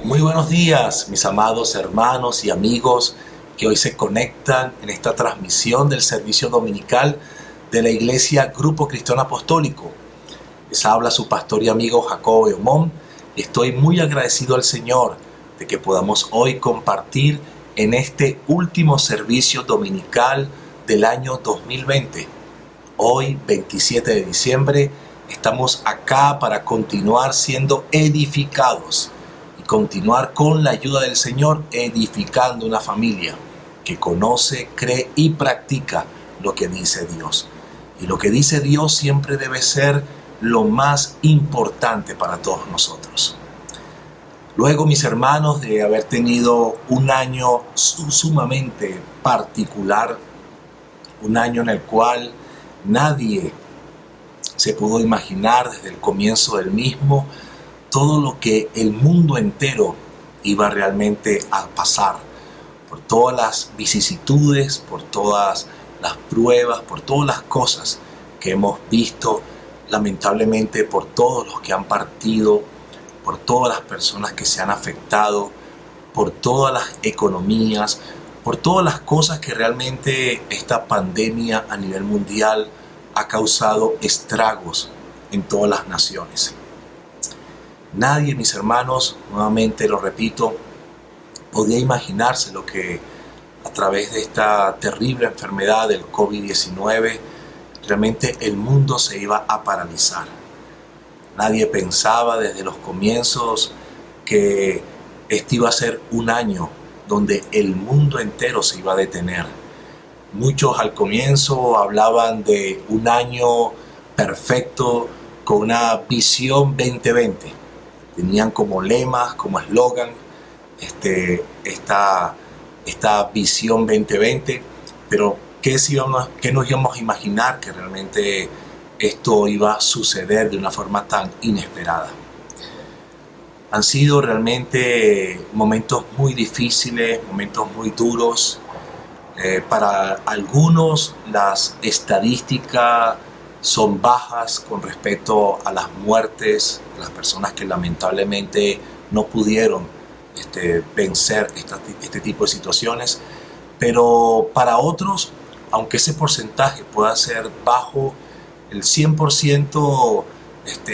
Muy buenos días, mis amados hermanos y amigos que hoy se conectan en esta transmisión del servicio dominical de la Iglesia Grupo Cristiano Apostólico. Les habla su pastor y amigo Jacobo Eumón y estoy muy agradecido al Señor de que podamos hoy compartir en este último servicio dominical del año 2020. Hoy, 27 de diciembre, estamos acá para continuar siendo edificados y continuar con la ayuda del Señor edificando una familia que conoce, cree y practica lo que dice Dios. Y lo que dice Dios siempre debe ser lo más importante para todos nosotros. Luego, mis hermanos, de haber tenido un año sumamente particular, un año en el cual nadie se pudo imaginar desde el comienzo del mismo todo lo que el mundo entero iba realmente a pasar, por todas las vicisitudes, por todas las pruebas, por todas las cosas que hemos visto, lamentablemente por todos los que han partido, por todas las personas que se han afectado, por todas las economías, por todas las cosas que realmente esta pandemia a nivel mundial ha causado estragos en todas las naciones. Nadie, mis hermanos, nuevamente lo repito, podía imaginarse lo que a través de esta terrible enfermedad del COVID-19 realmente el mundo se iba a paralizar. Nadie pensaba desde los comienzos que este iba a ser un año donde el mundo entero se iba a detener. Muchos al comienzo hablaban de un año perfecto con una visión 2020. Tenían como lemas, como eslogan, esta visión 2020, pero ¿qué nos íbamos a imaginar que realmente esto iba a suceder de una forma tan inesperada? Han sido realmente momentos muy difíciles, momentos muy duros. Para algunos las estadísticas son bajas con respecto a las muertes, a las personas que lamentablemente no pudieron vencer este tipo de situaciones, pero para otros, aunque ese porcentaje pueda ser bajo, el 100%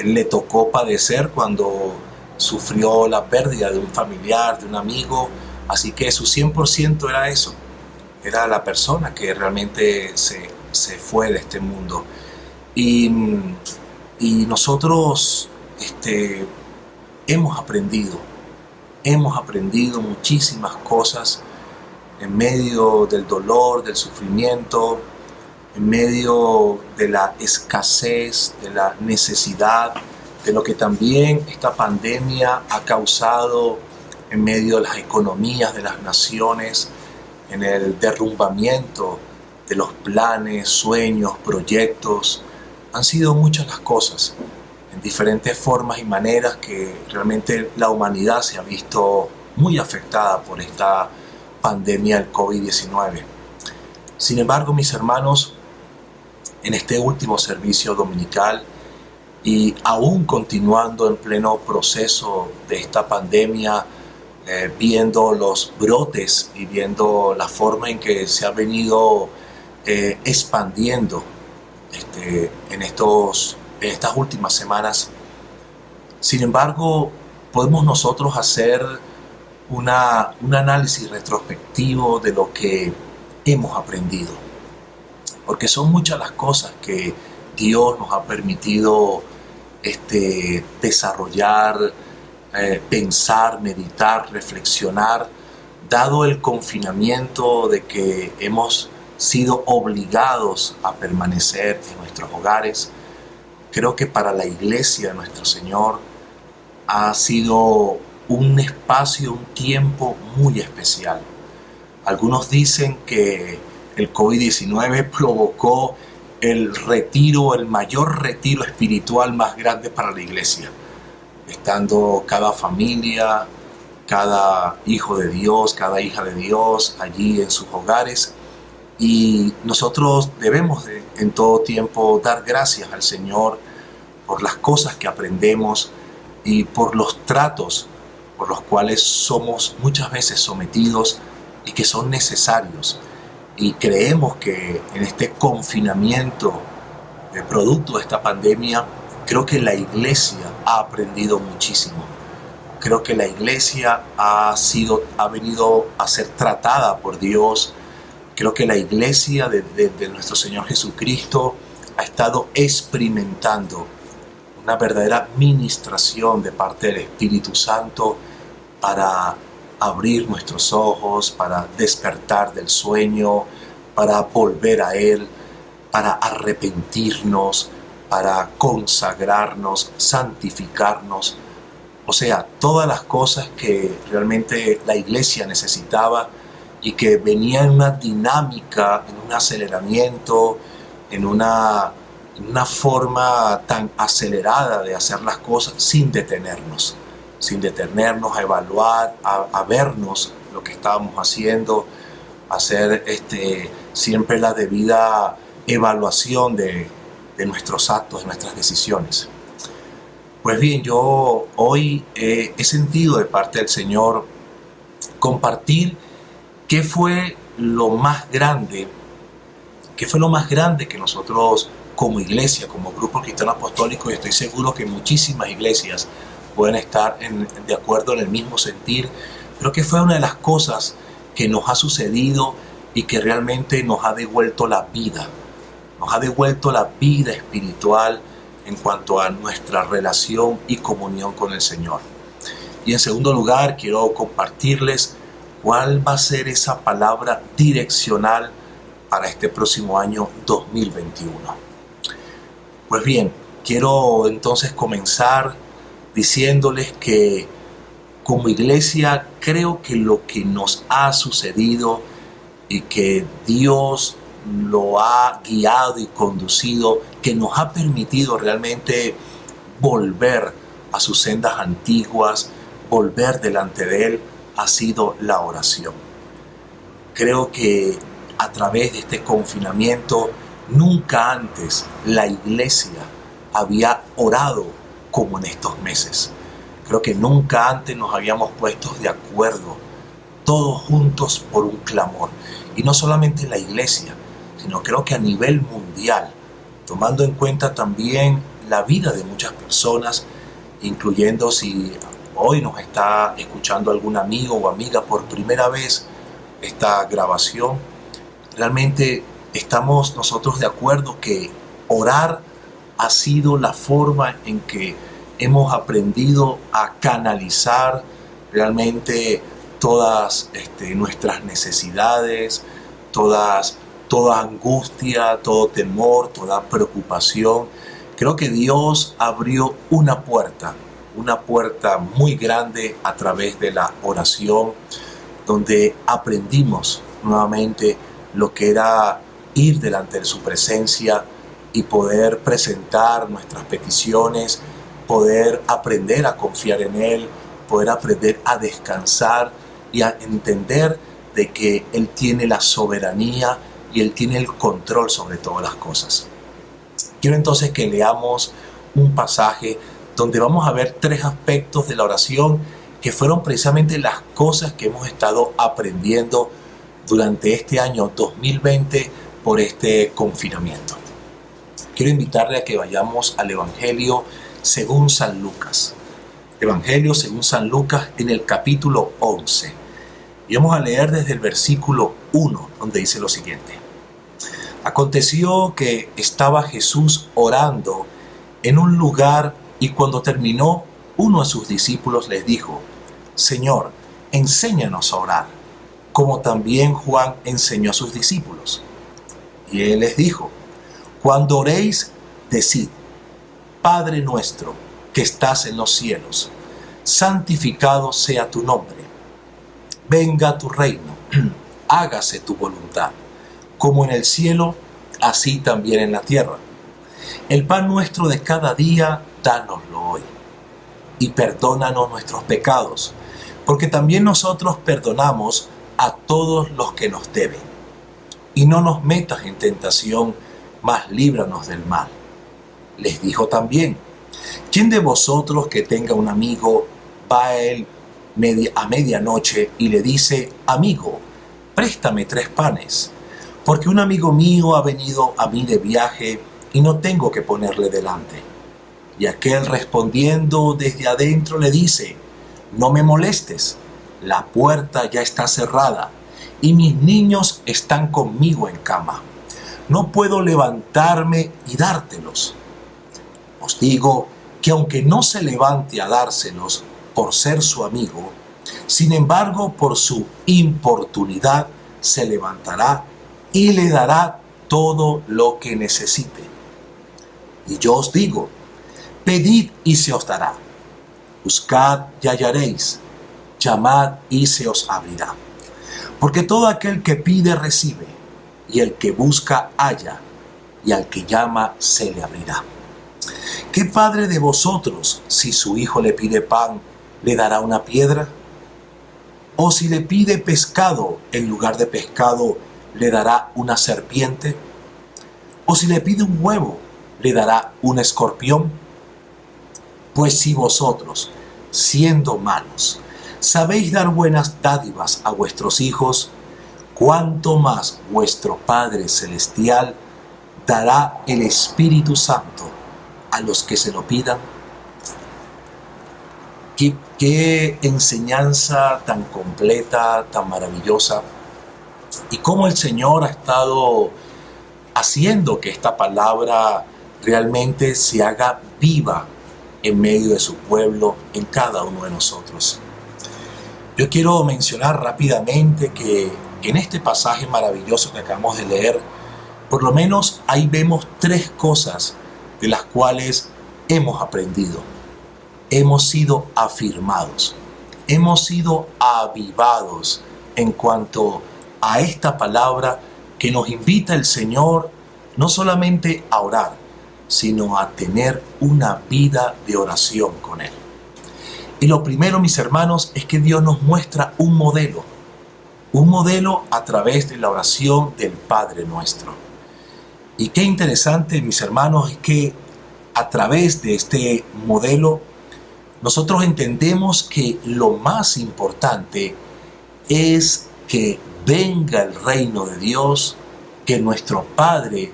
le tocó padecer cuando sufrió la pérdida de un familiar, de un amigo, así que su 100% era eso, era la persona que realmente se fue de este mundo. Y nosotros hemos aprendido muchísimas cosas en medio del dolor, del sufrimiento, en medio de la escasez, de la necesidad, de lo que también esta pandemia ha causado en medio de las economías de las naciones, en el derrumbamiento de los planes, sueños, proyectos. Han sido muchas las cosas, en diferentes formas y maneras que realmente la humanidad se ha visto muy afectada por esta pandemia del COVID-19. Sin embargo, mis hermanos, en este último servicio dominical y aún continuando en pleno proceso de esta pandemia, viendo los brotes y viendo la forma en que se ha venido expandiendo en estas últimas semanas. Sin embargo, podemos nosotros hacer un análisis retrospectivo de lo que hemos aprendido, porque son muchas las cosas que Dios nos ha permitido desarrollar, pensar, meditar, reflexionar, dado el confinamiento de que hemos sido obligados a permanecer en nuestros hogares. Creo que para la iglesia de nuestro Señor ha sido un espacio, un tiempo muy especial. Algunos dicen que el COVID-19 provocó el mayor retiro espiritual más grande para la iglesia, estando cada familia, cada hijo de Dios, cada hija de Dios allí en sus hogares. Y nosotros debemos en todo tiempo dar gracias al Señor por las cosas que aprendemos y por los tratos, por los cuales somos muchas veces sometidos y que son necesarios. Y creemos que en este confinamiento, producto de esta pandemia, creo que la iglesia ha aprendido muchísimo. Creo que la iglesia ha venido a ser tratada por Dios. Creo que la iglesia de nuestro Señor Jesucristo ha estado experimentando una verdadera ministración de parte del Espíritu Santo para abrir nuestros ojos, para despertar del sueño, para volver a Él, para arrepentirnos, para consagrarnos, santificarnos. O sea, todas las cosas que realmente la iglesia necesitaba y que venía en una dinámica, en un aceleramiento, en una forma tan acelerada de hacer las cosas sin detenernos a evaluar, a vernos lo que estábamos haciendo, hacer siempre la debida evaluación de nuestros actos, de nuestras decisiones. Pues bien, yo hoy he sentido de parte del Señor compartir qué fue lo más grande que nosotros como iglesia, como Grupo Cristiano Apostólico, y estoy seguro que muchísimas iglesias pueden estar de acuerdo en el mismo sentir, pero que fue una de las cosas que nos ha sucedido y que realmente nos ha devuelto la vida espiritual en cuanto a nuestra relación y comunión con el Señor. Y en segundo lugar, quiero compartirles cuál va a ser esa palabra direccional para este próximo año 2021. Pues bien, quiero entonces comenzar diciéndoles que como iglesia creo que lo que nos ha sucedido y que Dios lo ha guiado y conducido, que nos ha permitido realmente volver a sus sendas antiguas, volver delante de Él, ha sido la oración. Creo que a través de este confinamiento, nunca antes la iglesia había orado como en estos meses. Creo que nunca antes nos habíamos puesto de acuerdo, todos juntos por un clamor. Y no solamente la iglesia, sino creo que a nivel mundial, tomando en cuenta también la vida de muchas personas, incluyendo si hoy nos está escuchando algún amigo o amiga por primera vez esta grabación, realmente estamos nosotros de acuerdo que orar ha sido la forma en que hemos aprendido a canalizar realmente todas nuestras necesidades, toda angustia, todo temor, toda preocupación. Creo que Dios abrió una puerta muy grande a través de la oración, donde aprendimos nuevamente lo que era ir delante de su presencia y poder presentar nuestras peticiones, poder aprender a confiar en Él, poder aprender a descansar y a entender de que Él tiene la soberanía y Él tiene el control sobre todas las cosas. Quiero entonces que leamos un pasaje donde vamos a ver tres aspectos de la oración que fueron precisamente las cosas que hemos estado aprendiendo durante este año 2020 por este confinamiento. Quiero invitarle a que vayamos al Evangelio según San Lucas. Evangelio según San Lucas en el capítulo 11. Y vamos a leer desde el versículo 1, donde dice lo siguiente. Aconteció que estaba Jesús orando en un lugar y cuando terminó, uno de sus discípulos les dijo, Señor, enséñanos a orar, como también Juan enseñó a sus discípulos. Y él les dijo, cuando oréis, decid, Padre nuestro que estás en los cielos, santificado sea tu nombre. Venga tu reino, hágase tu voluntad, como en el cielo, así también en la tierra. El pan nuestro de cada día, dánoslo hoy. Y perdónanos nuestros pecados, porque también nosotros perdonamos a todos los que nos deben. Y no nos metas en tentación, mas líbranos del mal. Les dijo también, ¿quién de vosotros que tenga un amigo va a él a medianoche y le dice: amigo, préstame 3 panes, porque un amigo mío ha venido a mí de viaje y no tengo que ponerle delante. Y aquel respondiendo desde adentro le dice: no me molestes, la puerta ya está cerrada y mis niños están conmigo en cama. No puedo levantarme y dártelos. Os digo que aunque no se levante a dárselos por ser su amigo, sin embargo por su importunidad se levantará y le dará todo lo que necesite. Y yo os digo: pedid y se os dará, buscad y hallaréis, llamad y se os abrirá. Porque todo aquel que pide recibe, y el que busca halla, y al que llama se le abrirá. ¿Qué padre de vosotros, si su hijo le pide pan, le dará una piedra? ¿O si le pide pescado, en lugar de pescado, le dará una serpiente? ¿O si le pide un huevo, le dará un escorpión? Pues si vosotros, siendo malos, sabéis dar buenas dádivas a vuestros hijos, cuánto más vuestro Padre Celestial dará el Espíritu Santo a los que se lo pidan. Qué enseñanza tan completa, tan maravillosa, y cómo el Señor ha estado haciendo que esta palabra realmente se haga viva en medio de su pueblo, en cada uno de nosotros. Yo quiero mencionar rápidamente que en este pasaje maravilloso que acabamos de leer, por lo menos ahí vemos 3 cosas de las cuales hemos aprendido. Hemos sido afirmados, hemos sido avivados en cuanto a esta palabra que nos invita el Señor no solamente a orar, sino a tener una vida de oración con Él. Y lo primero, mis hermanos, es que Dios nos muestra un modelo a través de la oración del Padre Nuestro. Y qué interesante, mis hermanos, es que a través de este modelo nosotros entendemos que lo más importante es que venga el reino de Dios, que nuestro Padre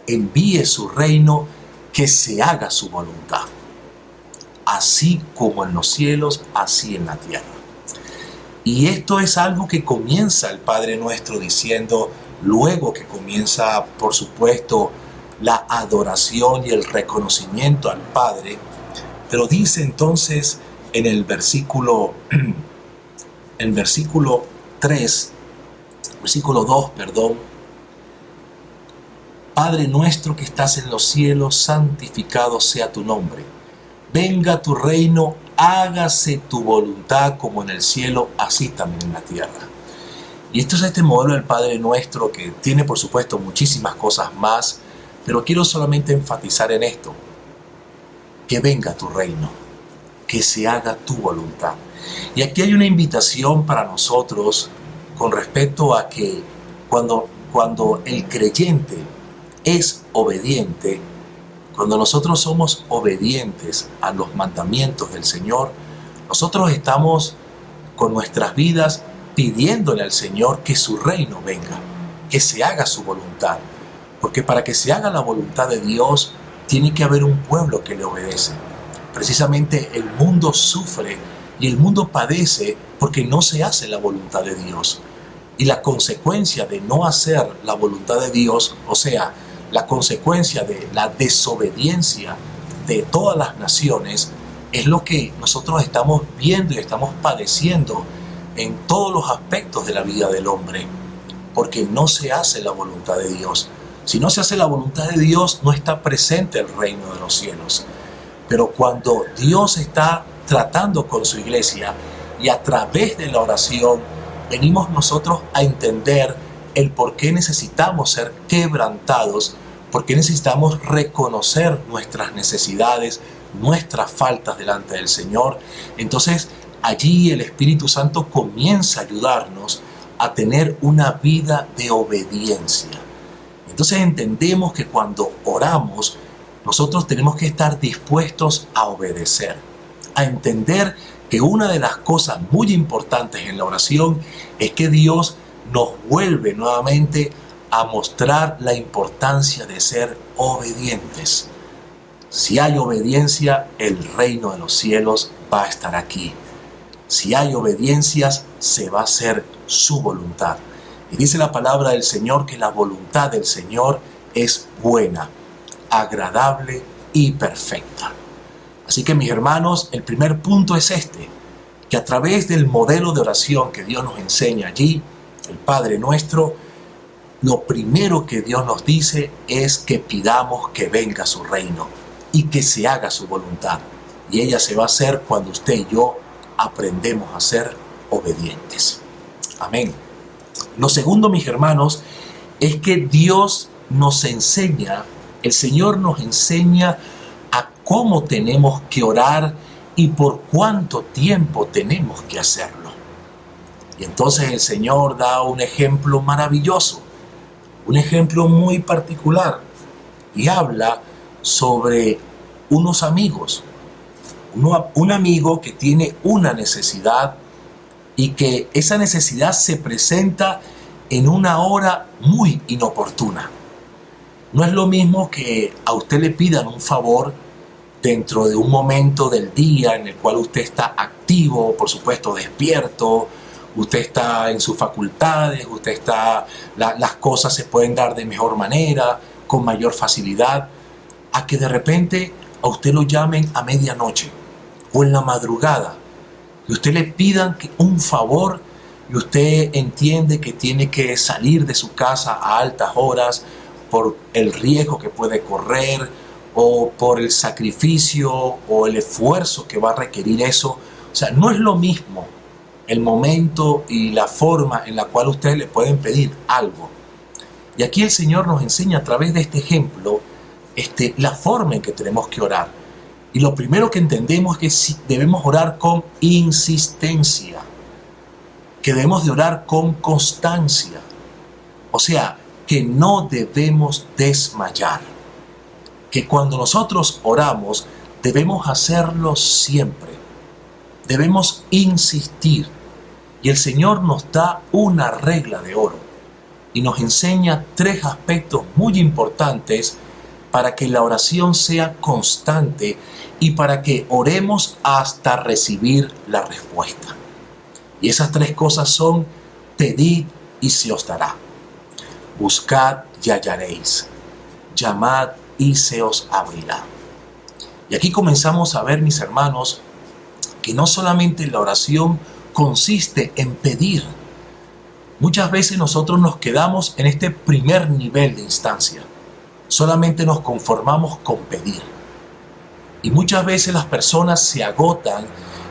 envíe su reino, que se haga su voluntad, así como en los cielos, así en la tierra. Y esto es algo que comienza el Padre Nuestro diciendo, luego que comienza, por supuesto, la adoración y el reconocimiento al Padre, pero dice entonces en el versículo 2, Padre nuestro que estás en los cielos, santificado sea tu nombre. Venga tu reino, hágase tu voluntad como en el cielo, así también en la tierra. Y esto es este modelo del Padre Nuestro que tiene, por supuesto, muchísimas cosas más, pero quiero solamente enfatizar en esto: que venga tu reino, que se haga tu voluntad. Y aquí hay una invitación para nosotros con respecto a que cuando el creyente es obediente, cuando nosotros somos obedientes a los mandamientos del Señor, nosotros estamos con nuestras vidas pidiéndole al Señor que su reino venga, que se haga su voluntad. Porque para que se haga la voluntad de Dios, tiene que haber un pueblo que le obedece. Precisamente el mundo sufre y el mundo padece porque no se hace la voluntad de Dios. Y la consecuencia de no hacer la voluntad de Dios, o sea, la consecuencia de la desobediencia de todas las naciones, es lo que nosotros estamos viendo y estamos padeciendo en todos los aspectos de la vida del hombre, porque no se hace la voluntad de Dios. Si no se hace la voluntad de Dios, no está presente el reino de los cielos. Pero cuando Dios está tratando con su iglesia y a través de la oración, venimos nosotros a entender el por qué necesitamos ser quebrantados, por qué necesitamos reconocer nuestras necesidades, nuestras faltas delante del Señor. Entonces, allí el Espíritu Santo comienza a ayudarnos a tener una vida de obediencia. Entonces entendemos que cuando oramos, nosotros tenemos que estar dispuestos a obedecer, a entender que una de las cosas muy importantes en la oración es que Dios nos vuelve nuevamente a mostrar la importancia de ser obedientes. Si hay obediencia, el reino de los cielos va a estar aquí. Si hay obediencias, se va a hacer su voluntad. Y dice la palabra del Señor que la voluntad del Señor es buena, agradable y perfecta. Así que, mis hermanos, el primer punto es este, que a través del modelo de oración que Dios nos enseña allí, el Padre Nuestro, lo primero que Dios nos dice es que pidamos que venga su reino y que se haga su voluntad. Y ella se va a hacer cuando usted y yo aprendemos a ser obedientes. Amén. Lo segundo, mis hermanos, es que Dios nos enseña, el Señor nos enseña a cómo tenemos que orar y por cuánto tiempo tenemos que hacerlo. Y entonces el Señor da un ejemplo maravilloso, un ejemplo muy particular, y habla sobre unos amigos. Un amigo que tiene una necesidad y que esa necesidad se presenta en una hora muy inoportuna. No es lo mismo que a usted le pidan un favor dentro de un momento del día en el cual usted está activo, por supuesto despierto, usted está en sus facultades, las cosas se pueden dar de mejor manera, con mayor facilidad, a que de repente a usted lo llamen a medianoche o en la madrugada y usted le pidan un favor y usted entiende que tiene que salir de su casa a altas horas por el riesgo que puede correr o por el sacrificio o el esfuerzo que va a requerir eso. O sea, no es lo mismo el momento y la forma en la cual ustedes le pueden pedir algo. Y aquí el Señor nos enseña a través de este ejemplo la forma en que tenemos que orar. Y lo primero que entendemos es que debemos orar con insistencia, que debemos de orar con constancia. O sea, que no debemos desmayar. Que cuando nosotros oramos, debemos hacerlo siempre. Debemos insistir. Y el Señor nos da una regla de oro. Y nos enseña 3 aspectos muy importantes para que la oración sea constante y para que oremos hasta recibir la respuesta. Y esas 3 cosas son: pedid y se os dará, buscad y hallaréis, llamad y se os abrirá. Y aquí comenzamos a ver, mis hermanos, que no solamente la oración consiste en pedir. Muchas veces nosotros nos quedamos en este primer nivel de instancia. Solamente nos conformamos con pedir. Y muchas veces las personas se agotan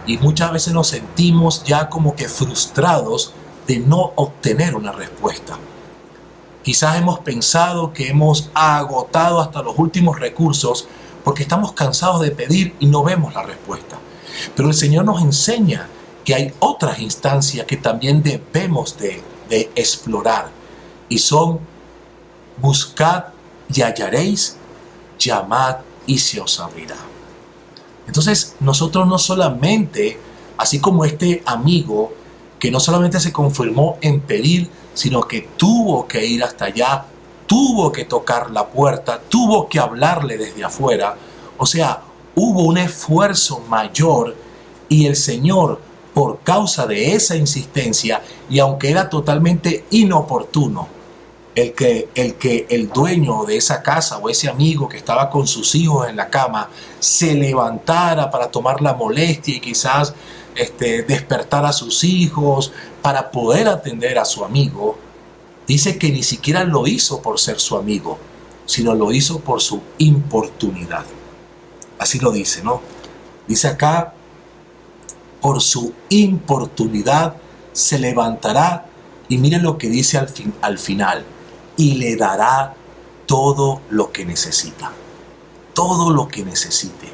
y muchas veces nos sentimos ya como que frustrados de no obtener una respuesta. Quizás hemos pensado que hemos agotado hasta los últimos recursos porque estamos cansados de pedir y no vemos la respuesta. Pero el Señor nos enseña que hay otras instancias que también debemos de explorar. Y son: buscad y hallaréis, llamad y se os abrirá. Entonces nosotros no solamente, así como este amigo que no solamente se conformó en pedir, sino que tuvo que ir hasta allá, tuvo que tocar la puerta, tuvo que hablarle desde afuera. O sea, hubo un esfuerzo mayor y el Señor, por causa de esa insistencia, y aunque era totalmente inoportuno, el dueño de esa casa o ese amigo que estaba con sus hijos en la cama se levantara para tomar la molestia y quizás despertar a sus hijos para poder atender a su amigo, dice que ni siquiera lo hizo por ser su amigo, sino lo hizo por su importunidad. Así lo dice, ¿no? Dice acá: por su importunidad se levantará, y miren lo que dice al final: y le dará todo lo que necesita, todo lo que necesite.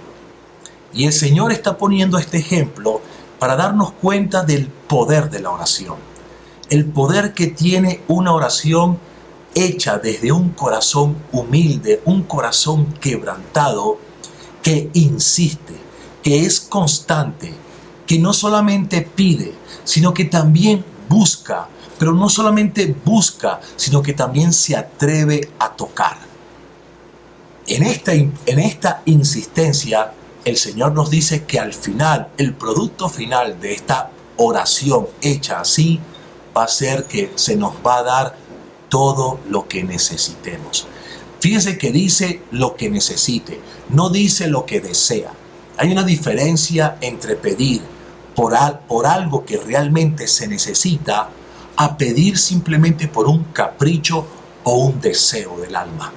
Y el Señor está poniendo este ejemplo para darnos cuenta del poder de la oración, el poder que tiene una oración hecha desde un corazón humilde, un corazón quebrantado, que insiste, que es constante, que no solamente pide, sino que también busca, pero no solamente busca, sino que también se atreve a tocar. En esta insistencia, el Señor nos dice que al final, el producto final de esta oración hecha así, va a ser que se nos va a dar todo lo que necesitemos. Fíjese que dice lo que necesite, no dice lo que desea. Hay una diferencia entre pedir por algo que realmente se necesita a pedir simplemente por un capricho o un deseo del alma.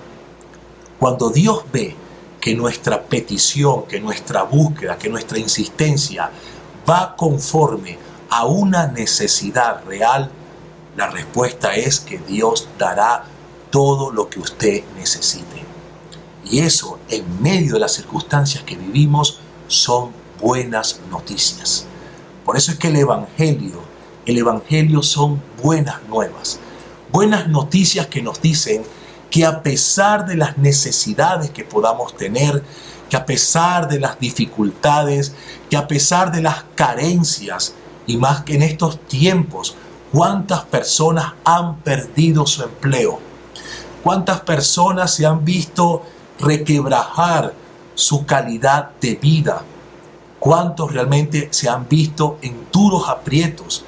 Cuando Dios ve que nuestra petición, que nuestra búsqueda, que nuestra insistencia va conforme a una necesidad real, la respuesta es que Dios dará todo lo que usted necesite. Y eso, en medio de las circunstancias que vivimos, son buenas noticias. Por eso es que el Evangelio son buenas nuevas. Buenas noticias que nos dicen que a pesar de las necesidades que podamos tener, que a pesar de las dificultades, que a pesar de las carencias, y más que en estos tiempos, ¿cuántas personas han perdido su empleo? ¿Cuántas personas se han visto requebrajar su calidad de vida? ¿Cuántos realmente se han visto en duros aprietos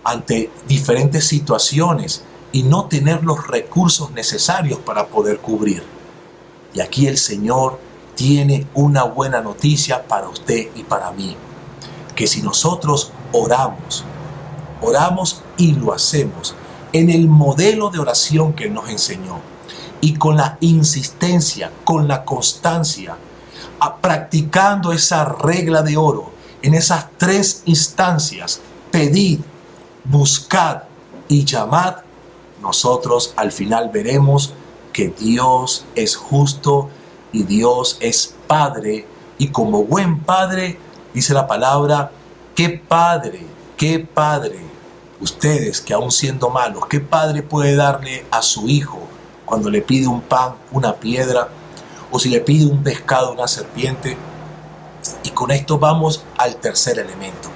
ante diferentes situaciones y no tener los recursos necesarios para poder cubrir? Y aquí el Señor tiene una buena noticia para usted y para mí, que si nosotros oramos y lo hacemos en el modelo de oración que Él nos enseñó, y con la insistencia, con la constancia, practicando esa regla de oro en esas 3 instancias: pedid, buscad y llamad, nosotros al final veremos que Dios es justo y Dios es Padre, y como buen Padre, dice la palabra, qué Padre, ustedes que aún siendo malos, ¿qué padre puede darle a su hijo cuando le pide un pan, una piedra, o si le pide un pescado, una serpiente? Y con esto vamos al tercer elemento.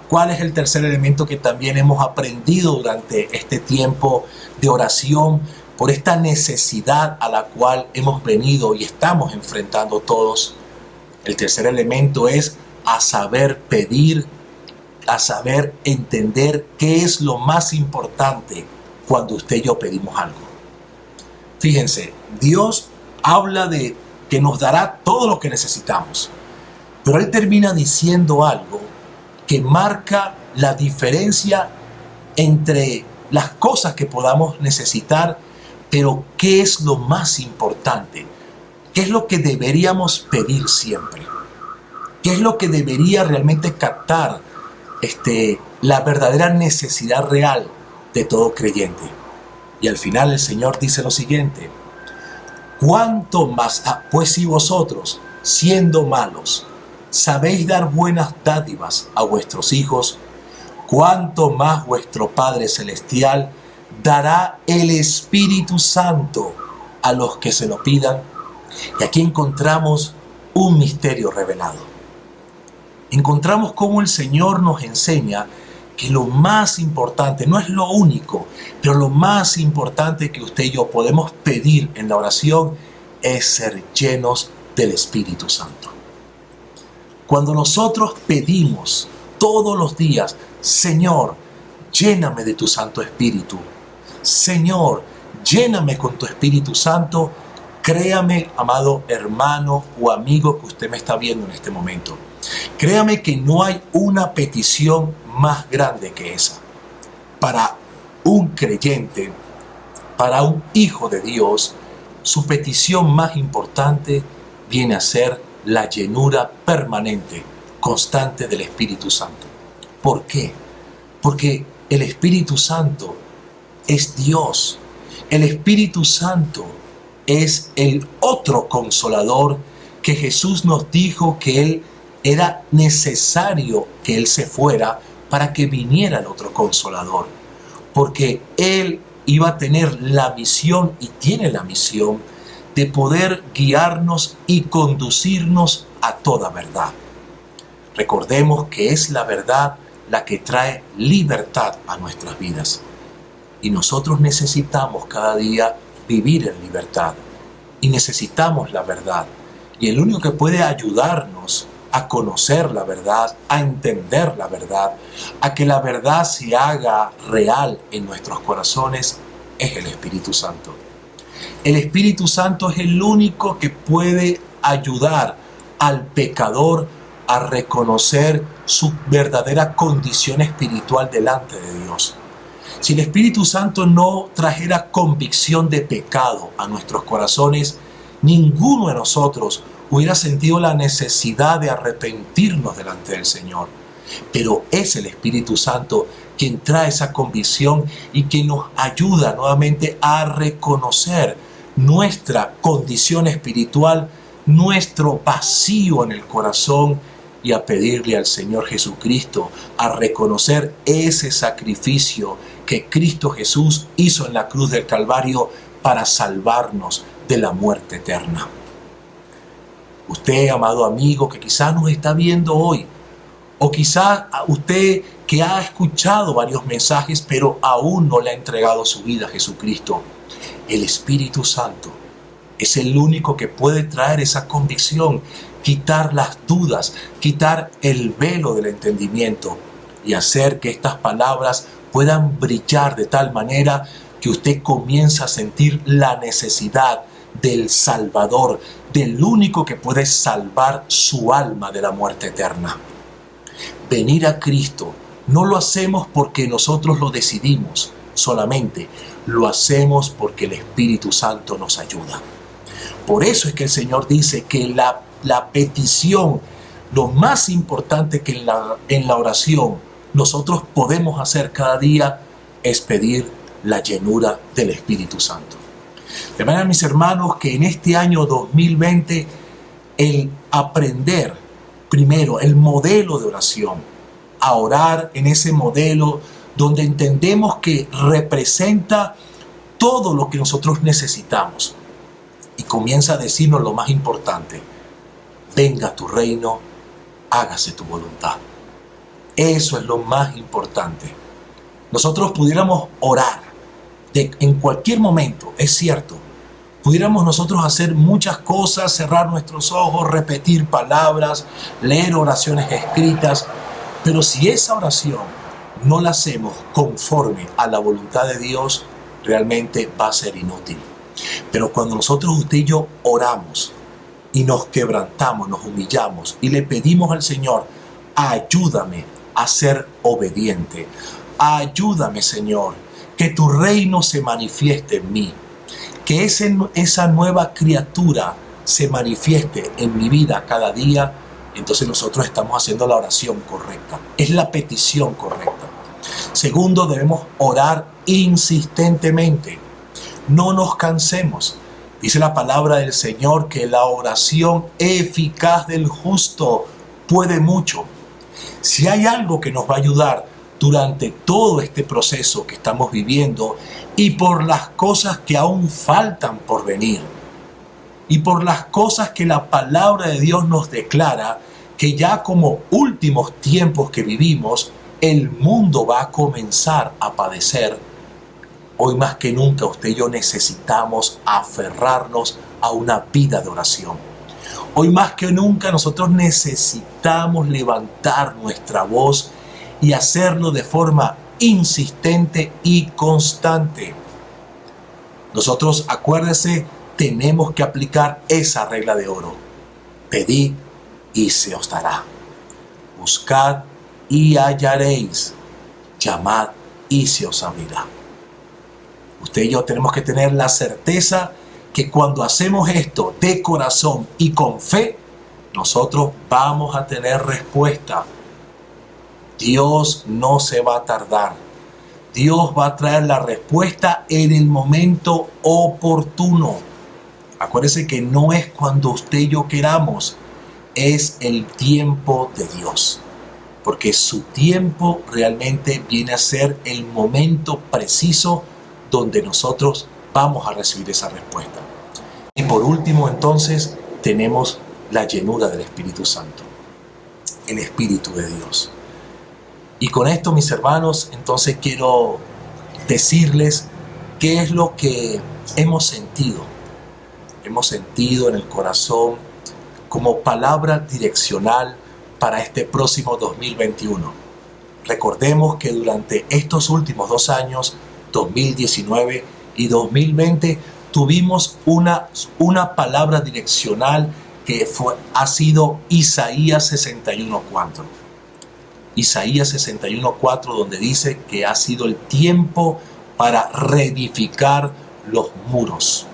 ¿Cuál es el tercer elemento que también hemos aprendido durante este tiempo de oración por esta necesidad a la cual hemos venido y estamos enfrentando todos? El tercer elemento es a saber pedir, a saber entender qué es lo más importante cuando usted y yo pedimos algo. Fíjense, Dios habla de que nos dará todo lo que necesitamos, pero Él termina diciendo algo que marca la diferencia entre las cosas que podamos necesitar, pero qué es lo más importante, qué es lo que deberíamos pedir siempre, qué es lo que debería realmente captar la verdadera necesidad real de todo creyente. Y al final el Señor dice lo siguiente: ¿cuánto más, pues si vosotros, siendo malos, sabéis dar buenas dádivas a vuestros hijos, cuánto más vuestro Padre Celestial dará el Espíritu Santo a los que se lo pidan? Y aquí encontramos un misterio revelado. Encontramos cómo el Señor nos enseña que lo más importante, no es lo único, pero lo más importante que usted y yo podemos pedir en la oración es ser llenos del Espíritu Santo. Cuando nosotros pedimos todos los días: Señor, lléname de tu Santo Espíritu, Señor, lléname con tu Espíritu Santo, créame, amado hermano o amigo que usted me está viendo en este momento, créame que no hay una petición más grande que esa. Para un creyente, para un hijo de Dios, su petición más importante viene a ser la llenura permanente, constante del Espíritu Santo. ¿Por qué? Porque el Espíritu Santo es Dios. El Espíritu Santo es el otro consolador que Jesús nos dijo que Él era necesario que Él se fuera para que viniera el otro consolador, porque Él iba a tener la misión y tiene la misión de poder guiarnos y conducirnos a toda verdad. Recordemos que es la verdad la que trae libertad a nuestras vidas. Y nosotros necesitamos cada día vivir en libertad. Y necesitamos la verdad. Y el único que puede ayudarnos a conocer la verdad, a entender la verdad, a que la verdad se haga real en nuestros corazones, es el Espíritu Santo. El Espíritu Santo es el único que puede ayudar al pecador a reconocer su verdadera condición espiritual delante de Dios. Si el Espíritu Santo no trajera convicción de pecado a nuestros corazones, ninguno de nosotros hubiera sentido la necesidad de arrepentirnos delante del Señor. Pero es el Espíritu Santo quien trae esa convicción y quien nos ayuda nuevamente a reconocer nuestra condición espiritual, nuestro vacío en el corazón, y a pedirle al Señor Jesucristo a reconocer ese sacrificio que Cristo Jesús hizo en la cruz del Calvario para salvarnos de la muerte eterna. Usted, amado amigo, que quizás nos está viendo hoy, o quizás usted que ha escuchado varios mensajes, pero aún no le ha entregado su vida a Jesucristo, el Espíritu Santo es el único que puede traer esa convicción, quitar las dudas, quitar el velo del entendimiento y hacer que estas palabras puedan brillar de tal manera que usted comienza a sentir la necesidad del Salvador, del único que puede salvar su alma de la muerte eterna. Venir a Cristo no lo hacemos porque nosotros lo decidimos solamente, lo hacemos porque el Espíritu Santo nos ayuda. Por eso es que el Señor dice que la petición, lo más importante que en la oración nosotros podemos hacer cada día, es pedir la llenura del Espíritu Santo. De manera, mis hermanos, que en este año 2020 el aprender primero el modelo de oración, a orar en ese modelo donde entendemos que representa todo lo que nosotros necesitamos, y comienza a decirnos lo más importante: venga tu reino, hágase tu voluntad. Eso es lo más importante. Nosotros pudiéramos orar en cualquier momento, es cierto. Pudiéramos nosotros hacer muchas cosas, cerrar nuestros ojos, repetir palabras, leer oraciones escritas, pero si esa oración no la hacemos conforme a la voluntad de Dios, realmente va a ser inútil. Pero cuando nosotros, usted y yo, oramos y nos quebrantamos, nos humillamos y le pedimos al Señor: ayúdame a ser obediente, ayúdame, Señor, que tu reino se manifieste en mí, que esa nueva criatura se manifieste en mi vida cada día, entonces nosotros estamos haciendo la oración correcta, es la petición correcta. Segundo, debemos orar insistentemente. No nos cansemos. Dice la palabra del Señor que la oración eficaz del justo puede mucho. Si hay algo que nos va a ayudar durante todo este proceso que estamos viviendo, y por las cosas que aún faltan por venir, y por las cosas que la palabra de Dios nos declara, que ya como últimos tiempos que vivimos, el mundo va a comenzar a padecer. Hoy más que nunca usted y yo necesitamos aferrarnos a una vida de oración. Hoy más que nunca nosotros necesitamos levantar nuestra voz y hacerlo de forma insistente y constante. Nosotros, acuérdese, tenemos que aplicar esa regla de oro: pedid y se os dará, buscad y hallaréis, llamad y se os abrirá. Usted y yo tenemos que tener la certeza que cuando hacemos esto de corazón y con fe, nosotros vamos a tener respuesta. Dios no se va a tardar. Dios va a traer la respuesta en el momento oportuno. Acuérdese que no es cuando usted y yo queramos, es el tiempo de Dios. Porque su tiempo realmente viene a ser el momento preciso donde nosotros vamos a recibir esa respuesta. Y por último, entonces, tenemos la llenura del Espíritu Santo. el Espíritu de Dios. Y con esto, mis hermanos, entonces quiero decirles qué es lo que hemos sentido. Hemos sentido en el corazón como palabra direccional para este próximo 2021. Recordemos que durante estos últimos 2 años, 2019 y 2020, tuvimos una palabra direccional que ha sido Isaías 61:4. Isaías 61:4, donde dice que ha sido el tiempo para reedificar los muros.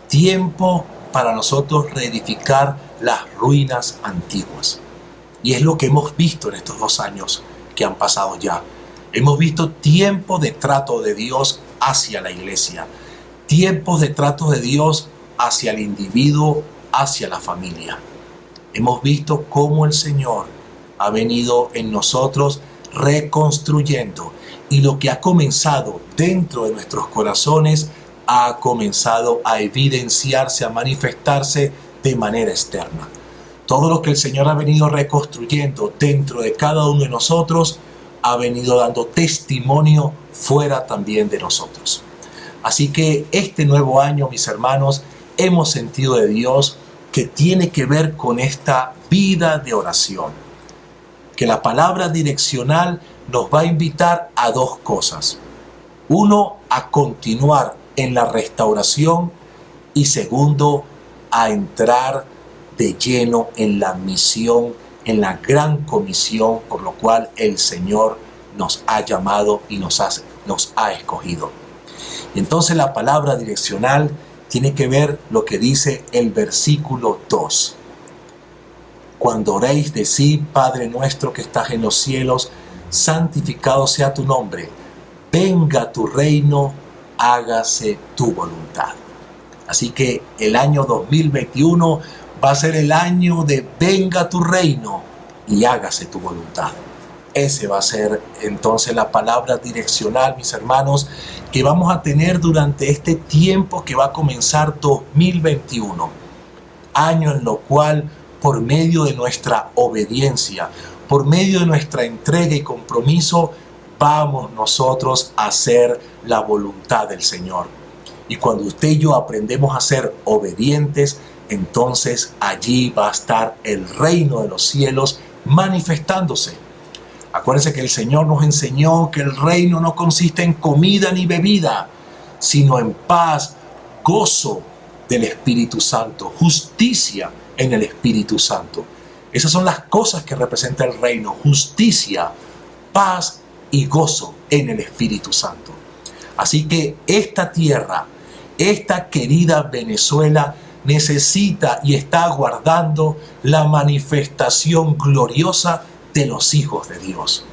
Tiempo para nosotros reedificar las ruinas antiguas. Y es lo que hemos visto en estos 2 años que han pasado ya. Hemos visto tiempos de trato de Dios hacia la iglesia, tiempos de trato de Dios hacia el individuo, hacia la familia. Hemos visto cómo el Señor ha venido en nosotros reconstruyendo, y lo que ha comenzado dentro de nuestros corazones ha comenzado a evidenciarse, a manifestarse de manera externa. Todo lo que el Señor ha venido reconstruyendo dentro de cada uno de nosotros ha venido dando testimonio fuera también de nosotros. Así que este nuevo año, mis hermanos, hemos sentido de Dios que tiene que ver con esta vida de oración. Que la palabra direccional nos va a invitar a 2 cosas. 1, a continuar en la restauración, y 2, a entrar de lleno en la misión, en la gran comisión por lo cual el Señor nos ha llamado y nos ha escogido. Y entonces la palabra direccional tiene que ver lo que dice el versículo 2. Cuando oréis, decid: Padre nuestro que estás en los cielos, santificado sea tu nombre. Venga tu reino, hágase tu voluntad. Así que el año 2021 va a ser el año de venga tu reino y hágase tu voluntad. Ese va a ser entonces la palabra direccional, mis hermanos, que vamos a tener durante este tiempo que va a comenzar 2021. Año en lo cual, por medio de nuestra obediencia, por medio de nuestra entrega y compromiso, vamos nosotros a hacer la voluntad del Señor. Y cuando usted y yo aprendemos a ser obedientes, entonces allí va a estar el reino de los cielos manifestándose. Acuérdense que el Señor nos enseñó que el reino no consiste en comida ni bebida, sino en paz, gozo del Espíritu Santo, justicia en el Espíritu Santo. Esas son las cosas que representa el reino: justicia, paz y gozo en el Espíritu Santo. Así que esta tierra, esta querida Venezuela, necesita y está aguardando la manifestación gloriosa de los hijos de Dios.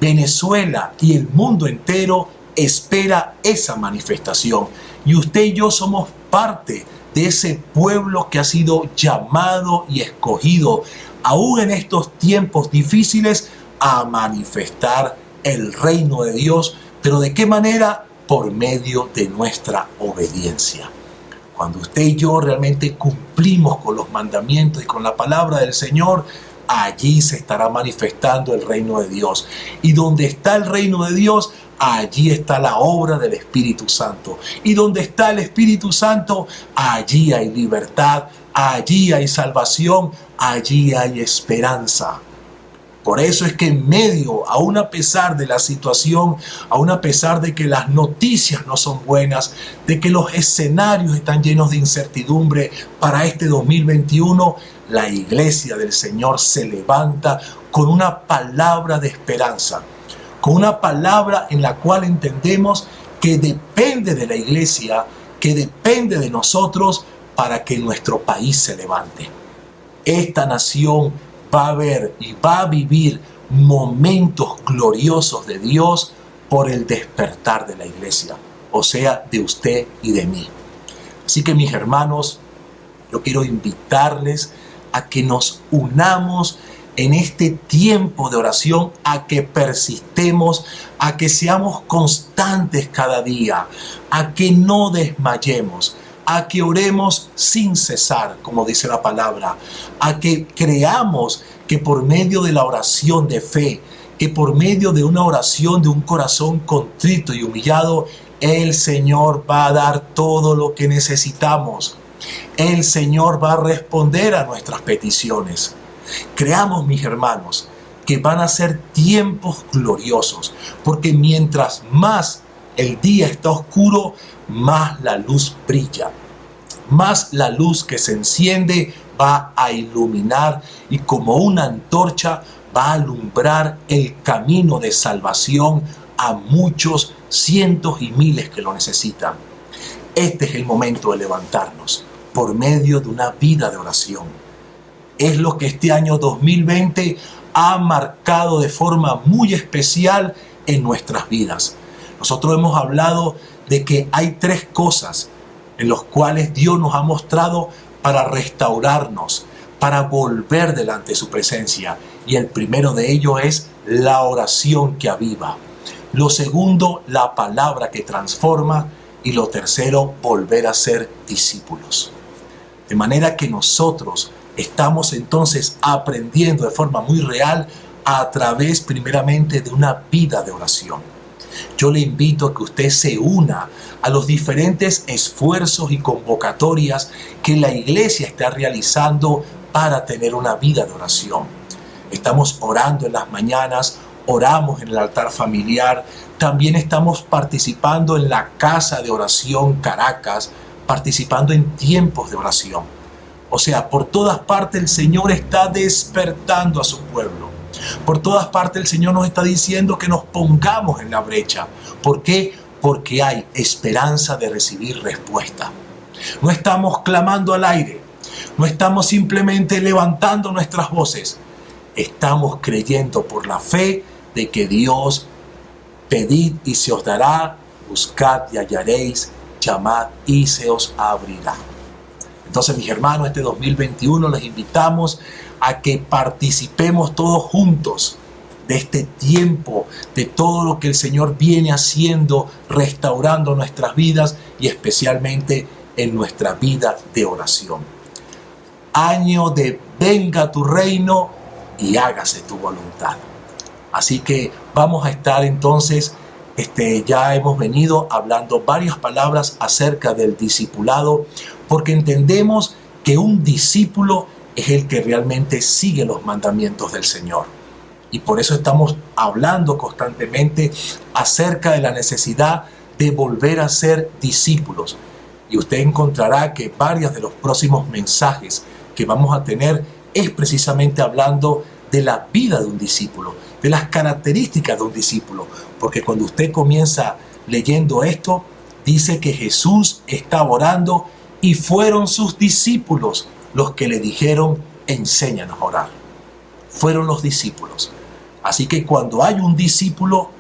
Venezuela y el mundo entero espera esa manifestación, y usted y yo somos parte de ese pueblo que ha sido llamado y escogido, aún en estos tiempos difíciles, a manifestar el reino de Dios. ¿Pero de qué manera? Por medio de nuestra obediencia. Cuando usted y yo realmente cumplimos con los mandamientos y con la palabra del Señor, allí se estará manifestando el reino de Dios. Y donde está el reino de Dios, allí está la obra del Espíritu Santo. Y donde está el Espíritu Santo, allí hay libertad, allí hay salvación, allí hay esperanza. Por eso es que en medio, aún a pesar de la situación, aún a pesar de que las noticias no son buenas, de que los escenarios están llenos de incertidumbre para este 2021, la iglesia del Señor se levanta con una palabra de esperanza, con una palabra en la cual entendemos que depende de la iglesia, que depende de nosotros para que nuestro país se levante. Esta nación va a ver y va a vivir momentos gloriosos de Dios por el despertar de la iglesia, o sea, de usted y de mí. Así que, mis hermanos, yo quiero invitarles a que nos unamos en este tiempo de oración, a que persistemos, a que seamos constantes cada día, a que no desmayemos, a que oremos sin cesar, como dice la palabra, a que creamos que por medio de la oración de fe, que por medio de una oración de un corazón contrito y humillado, el Señor va a dar todo lo que necesitamos. El Señor va a responder a nuestras peticiones. Creamos, mis hermanos, que van a ser tiempos gloriosos, porque mientras más el día está oscuro, más la luz brilla. Más la luz que se enciende va a iluminar y como una antorcha va a alumbrar el camino de salvación a muchos, cientos y miles que lo necesitan. Este es el momento de levantarnos por medio de una vida de oración. Es lo que este año 2020 ha marcado de forma muy especial en nuestras vidas. Nosotros hemos hablado de que hay 3 cosas en las cuales Dios nos ha mostrado para restaurarnos, para volver delante de su presencia. Y el primero de ellos es la oración que aviva. Lo segundo, la palabra que transforma. Y lo tercero, volver a ser discípulos. De manera que nosotros estamos entonces aprendiendo de forma muy real a través primeramente de una vida de oración. Yo le invito a que usted se una a los diferentes esfuerzos y convocatorias que la iglesia está realizando para tener una vida de oración. Estamos orando en las mañanas, oramos en el altar familiar, también estamos participando en la Casa de Oración Caracas, participando en tiempos de oración. O sea, por todas partes el Señor está despertando a su pueblo. Por todas partes el Señor nos está diciendo que nos pongamos en la brecha. ¿Por qué? Porque hay esperanza de recibir respuesta. No estamos clamando al aire. No estamos simplemente levantando nuestras voces. Estamos creyendo por la fe de que Dios, pedid y se os dará, buscad y hallaréis, llamad y se os abrirá. Entonces, mis hermanos, este 2021 les invitamos a que participemos todos juntos de este tiempo, de todo lo que el Señor viene haciendo, restaurando nuestras vidas y especialmente en nuestra vida de oración. Año de venga tu reino y hágase tu voluntad. Así que vamos a estar entonces, ya hemos venido hablando varias palabras acerca del discipulado, porque entendemos que un discípulo es el que realmente sigue los mandamientos del Señor. Y por eso estamos hablando constantemente acerca de la necesidad de volver a ser discípulos. Y usted encontrará que varios de los próximos mensajes que vamos a tener es precisamente hablando de la vida de un discípulo, de las características de un discípulo. Porque cuando usted comienza leyendo esto, dice que Jesús estaba orando y fueron sus discípulos los que le dijeron, enséñanos a orar. Fueron los discípulos. Así que cuando hay un discípulo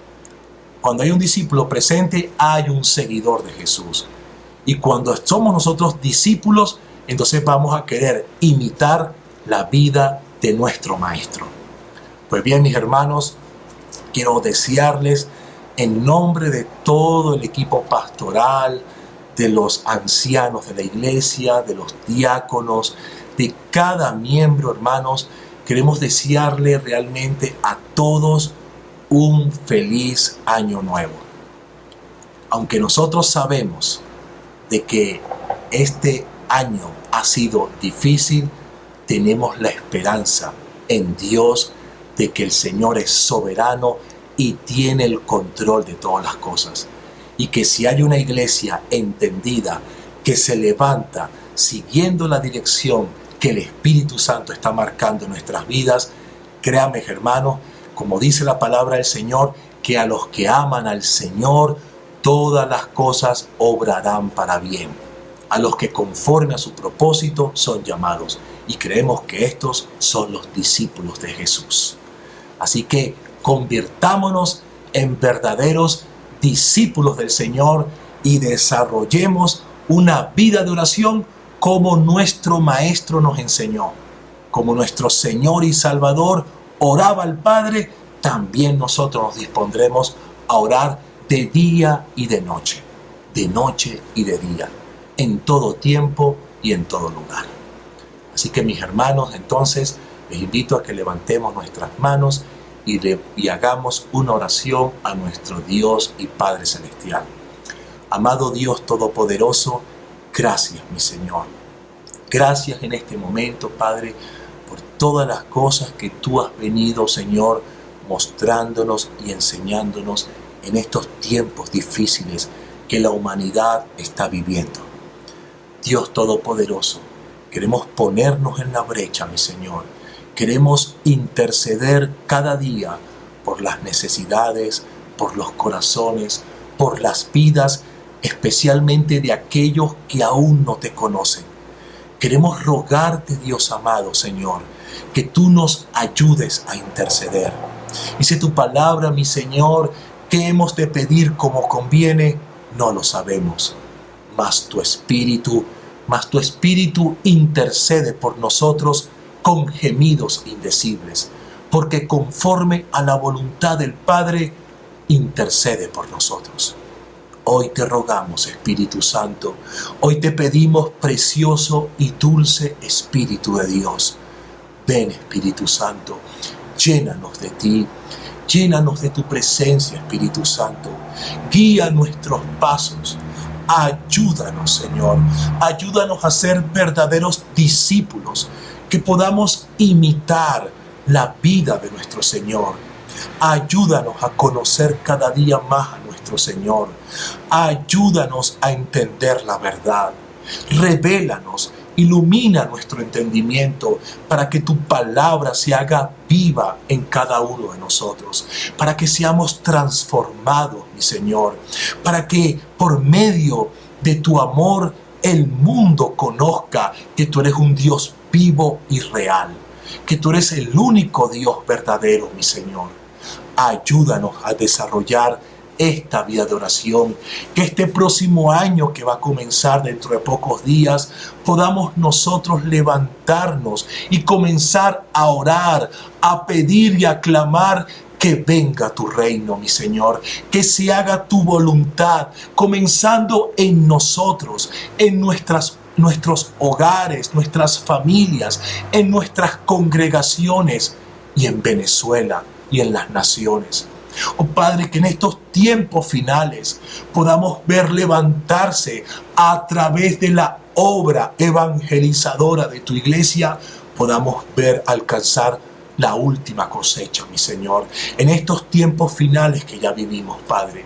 presente, hay un seguidor de Jesús. Y cuando somos nosotros discípulos, entonces vamos a querer imitar la vida de nuestro Maestro. Pues bien, mis hermanos, quiero desearles en nombre de todo el equipo pastoral, de los ancianos de la iglesia, de los diáconos, de cada miembro, hermanos, queremos desearle realmente a todos un feliz año nuevo. Aunque nosotros sabemos de que este año ha sido difícil, tenemos la esperanza en Dios de que el Señor es soberano y tiene el control de todas las cosas. Y que si hay una iglesia entendida que se levanta siguiendo la dirección que el Espíritu Santo está marcando en nuestras vidas, créame, hermanos, como dice la palabra del Señor, que a los que aman al Señor, todas las cosas obrarán para bien. A los que conforme a su propósito son llamados. Y creemos que estos son los discípulos de Jesús. Así que convirtámonos en verdaderos discípulos del Señor y desarrollemos una vida de oración como nuestro Maestro nos enseñó. Como nuestro Señor y Salvador oraba al Padre, también nosotros nos dispondremos a orar de día y de noche y de día. en todo tiempo y en todo lugar. Así que mis hermanos, entonces les invito a que levantemos nuestras manos y hagamos una oración a nuestro Dios y Padre Celestial. Amado Dios Todopoderoso, gracias, mi Señor. Gracias en este momento, Padre, por todas las cosas que tú has venido, Señor, mostrándonos y enseñándonos en estos tiempos difíciles que la humanidad está viviendo. Dios Todopoderoso, queremos ponernos en la brecha, mi Señor. Queremos interceder cada día por las necesidades, por los corazones, por las vidas, especialmente de aquellos que aún no te conocen. Queremos rogarte, Dios amado, Señor, que tú nos ayudes a interceder. Dice tu palabra, mi Señor, ¿qué hemos de pedir como conviene? No lo sabemos. Mas tu Espíritu intercede por nosotros con gemidos indecibles, porque conforme a la voluntad del Padre, intercede por nosotros. Hoy te rogamos, Espíritu Santo, hoy te pedimos, precioso y dulce Espíritu de Dios. Ven, Espíritu Santo, llénanos de ti, llénanos de tu presencia, Espíritu Santo. Guía nuestros pasos. Ayúdanos, Señor, ayúdanos a ser verdaderos discípulos, que podamos imitar la vida de nuestro Señor. Ayúdanos a conocer cada día más a nuestro Señor. Ayúdanos a entender la verdad. Revélanos, ilumina nuestro entendimiento para que tu palabra se haga viva en cada uno de nosotros, para que seamos transformados, mi Señor, para que por medio de tu amor el mundo conozca que tú eres un Dios vivo y real, que tú eres el único Dios verdadero, mi Señor. Ayúdanos a desarrollar esta vida de oración, que este próximo año que va a comenzar dentro de pocos días, podamos nosotros levantarnos y comenzar a orar, a pedir y a clamar que venga tu reino, mi Señor, que se haga tu voluntad, comenzando en nosotros, en nuestros hogares, nuestras familias, en nuestras congregaciones y en Venezuela y en las naciones. Oh Padre, que en estos tiempos finales podamos ver levantarse a través de la obra evangelizadora de tu iglesia, podamos ver alcanzar la última cosecha, mi Señor, en estos tiempos finales que ya vivimos, Padre.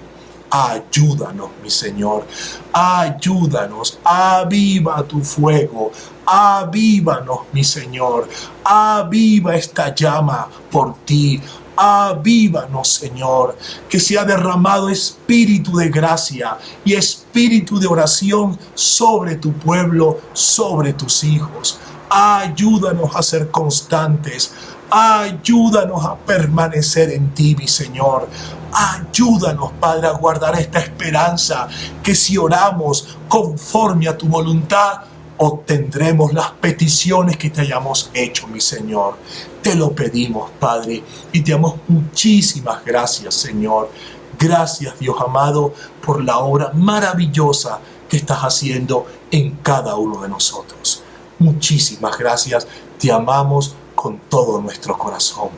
Ayúdanos, mi Señor, ayúdanos, aviva tu fuego, avívanos, mi Señor, aviva esta llama por ti. Avívanos, Señor, que sea derramado espíritu de gracia y espíritu de oración sobre tu pueblo, sobre tus hijos. Ayúdanos a ser constantes, ayúdanos a permanecer en ti, mi Señor. Ayúdanos, Padre, a guardar esta esperanza, que si oramos conforme a tu voluntad, obtendremos las peticiones que te hayamos hecho, mi Señor. Te lo pedimos, Padre, y te damos muchísimas gracias, Señor. Gracias, Dios amado, por la obra maravillosa que estás haciendo en cada uno de nosotros. Muchísimas gracias. Te amamos con todo nuestro corazón.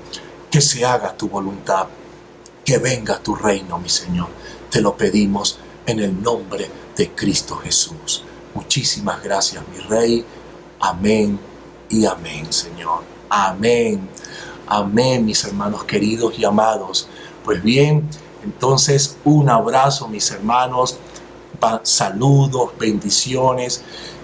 Que se haga tu voluntad. Que venga tu reino, mi Señor. Te lo pedimos en el nombre de Cristo Jesús. Muchísimas gracias, mi Rey. Amén y amén, Señor. Amén. Amén, mis hermanos queridos y amados. Pues bien, entonces un abrazo, mis hermanos. Saludos, bendiciones.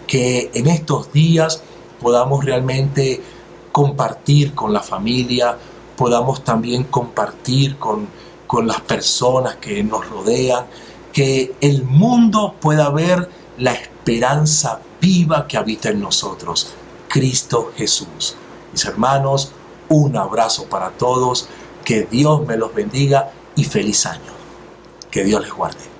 Que en estos días podamos realmente compartir con la familia, podamos también compartir con las personas que nos rodean, que el mundo pueda ver la esperanza viva que habita en nosotros, Cristo Jesús. Mis hermanos, un abrazo para todos, que Dios me los bendiga y feliz año. Que Dios les guarde.